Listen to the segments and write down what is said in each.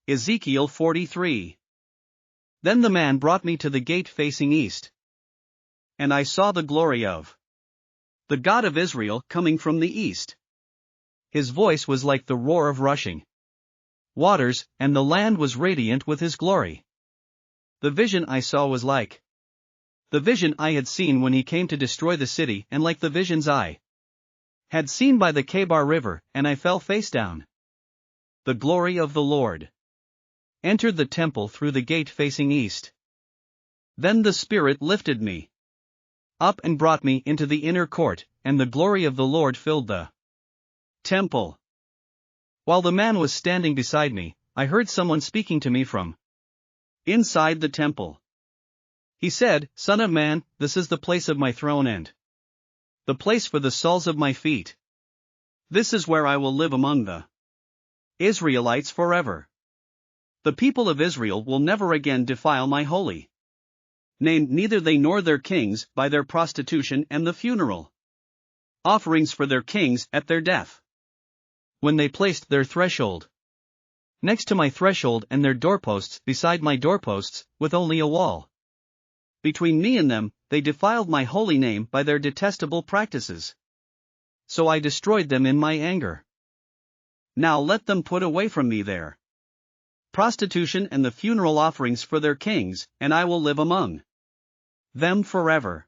Ezekiel 43. Then the man brought me to the gate facing east. And I saw the glory of the God of Israel coming from the east. His voice was like the roar of rushing waters, and the land was radiant with his glory. The vision I saw was like the vision I had seen when he came to destroy the city, and like the visions I had seen by the Kebar River, and I fell face down. The glory of the Lord entered the temple through the gate facing east. Then the Spirit lifted me up and brought me into the inner court, and the glory of the Lord filled the temple. While the man was standing beside me, I heard someone speaking to me from inside the temple. He said, "Son of man, this is the place of my throne and the place for the soles of my feet. This is where I will live among the Israelites forever. The people of Israel will never again defile my holy name, neither they nor their kings, by their prostitution and the funeral offerings for their kings at their death. When they placed their threshold next to my threshold and their doorposts beside my doorposts, with only a wall between me and them, they defiled my holy name by their detestable practices. So I destroyed them in my anger. Now let them put away from me their prostitution and the funeral offerings for their kings, and I will live among them forever.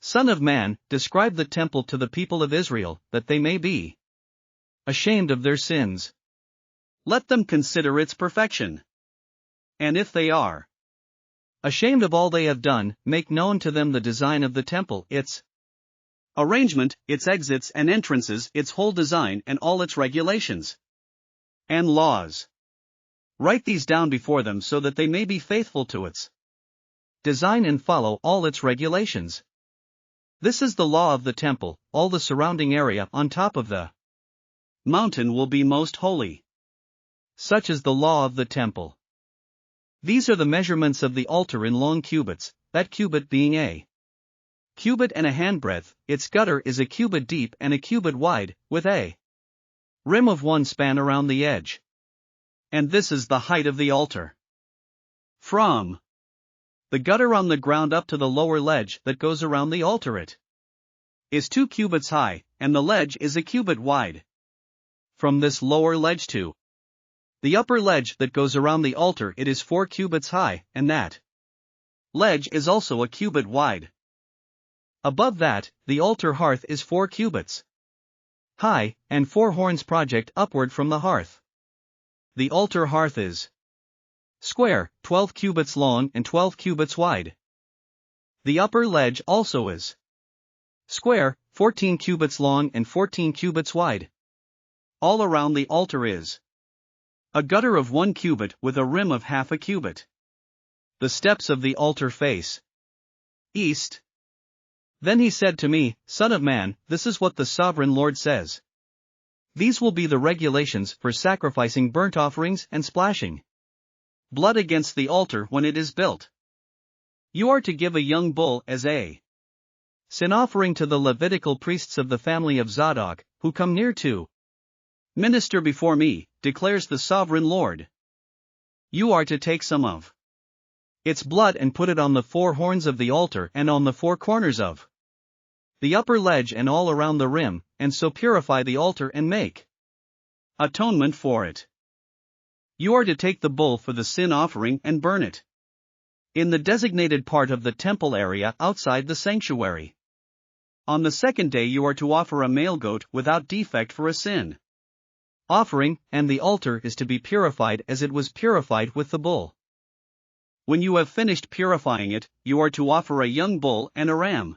Son of man, describe the temple to the people of Israel, that they may be ashamed of their sins. Let them consider its perfection. And if they are ashamed of all they have done, make known to them the design of the temple, its arrangement, its exits and entrances, its whole design and all its regulations and laws. Write these down before them so that they may be faithful to its design and follow all its regulations. This is the law of the temple. All the surrounding area on top of the mountain will be most holy. Such is the law of the temple. These are the measurements of the altar in long cubits, that cubit being a cubit and a handbreadth. Its gutter is a cubit deep and a cubit wide, with a rim of 1 span around the edge. And this is the height of the altar. From the gutter on the ground up to the lower ledge that goes around the altar, it is 2 cubits high, and the ledge is a cubit wide. From this lower ledge to the upper ledge that goes around the altar, it is 4 cubits high, and that ledge is also a cubit wide. Above that, the altar hearth is 4 cubits high, and 4 horns project upward from the hearth. The altar hearth is square, 12 cubits long and 12 cubits wide. The upper ledge also is square, 14 cubits long and 14 cubits wide. All around the altar is a gutter of 1 cubit with a rim of half a cubit. The steps of the altar face east. Then he said to me, Son of man, this is what the sovereign Lord says. These will be the regulations for sacrificing burnt offerings and splashing blood against the altar when it is built. You are to give a young bull as a sin offering to the Levitical priests of the family of Zadok, who come near to minister before me, declares the sovereign Lord. You are to take some of its blood and put it on the 4 horns of the altar and on the 4 corners of the upper ledge and all around the rim, and so purify the altar and make atonement for it. You are to take the bull for the sin offering and burn it in the designated part of the temple area outside the sanctuary. On the 2nd day you are to offer a male goat without defect for a sin offering, and the altar is to be purified as it was purified with the bull. When you have finished purifying it, you are to offer a young bull and a ram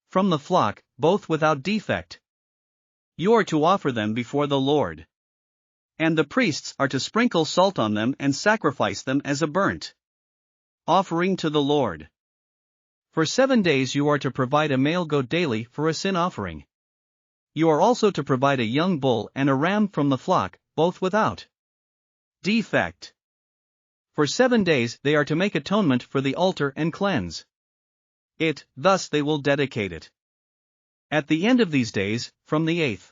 from the flock, both without defect. You are to offer them before the Lord. And the priests are to sprinkle salt on them and sacrifice them as a burnt offering to the Lord. For 7 days you are to provide a male goat daily for a sin offering. You are also to provide a young bull and a ram from the flock, both without defect. For 7 days they are to make atonement for the altar and cleanse it, thus they will dedicate it. At the end of these days, from the 8th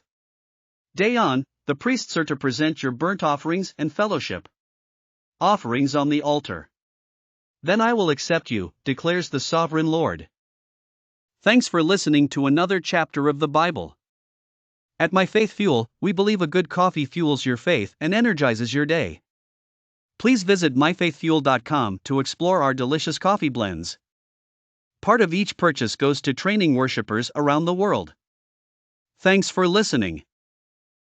day on, the priests are to present your burnt offerings and fellowship offerings on the altar. Then I will accept you, declares the sovereign Lord. Thanks for listening to another chapter of the Bible. At My Faith Fuel, we believe a good coffee fuels your faith and energizes your day. Please visit myfaithfuel.com to explore our delicious coffee blends. Part of each purchase goes to training worshipers around the world. Thanks for listening.